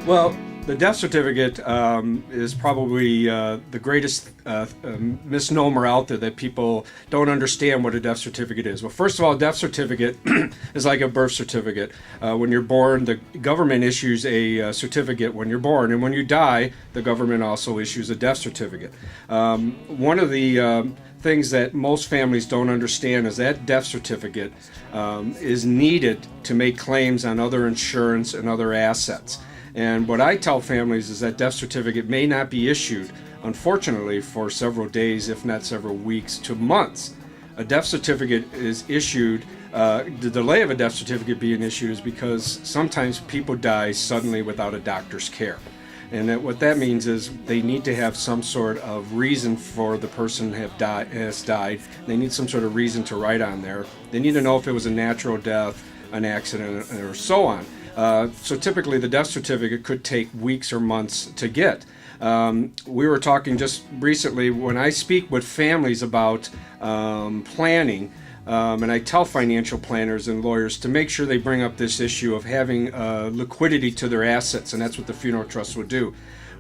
Well, the death certificate is probably the greatest misnomer out there that people don't understand what a death certificate is. Well, first of all, a death certificate is like a birth certificate. When you're born, the government issues a certificate when you're born, and when you die, the government also issues a death certificate. One of the things that most families don't understand is that death certificate is needed to make claims on other insurance and other assets. And what I tell families is that death certificate may not be issued, unfortunately, for several days, if not several weeks to months. A death certificate is issued, the delay of a death certificate being issued is because sometimes people die suddenly without a doctor's care. And what that means is they need to have some sort of reason for the person has died. They need some sort of reason to write on there. They need to know if it was a natural death, an accident, or so on. So typically the death certificate could take weeks or months to get. We were talking just recently when I speak with families about planning, and I tell financial planners and lawyers to make sure they bring up this issue of having liquidity to their assets, and that's what the funeral trust would do.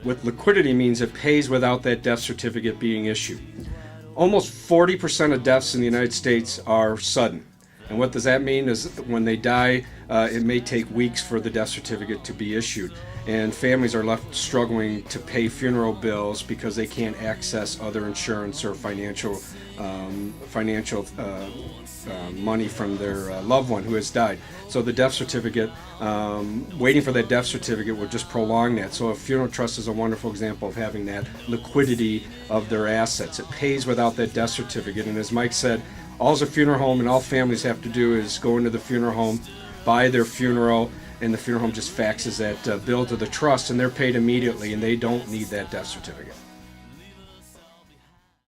With liquidity means it pays without that death certificate being issued. Almost 40% of deaths in the United States are sudden. And what does that mean is when they die, it may take weeks for the death certificate to be issued. And families are left struggling to pay funeral bills because they can't access other insurance or financial money from their loved one who has died. So the death certificate, waiting for that death certificate would just prolong that. So a funeral trust is a wonderful example of having that liquidity of their assets. It pays without that death certificate. And as Mike said, all a funeral home and all families have to do is go into the funeral home, buy their funeral, and the funeral home just faxes that bill to the trust, and they're paid immediately, and they don't need that death certificate.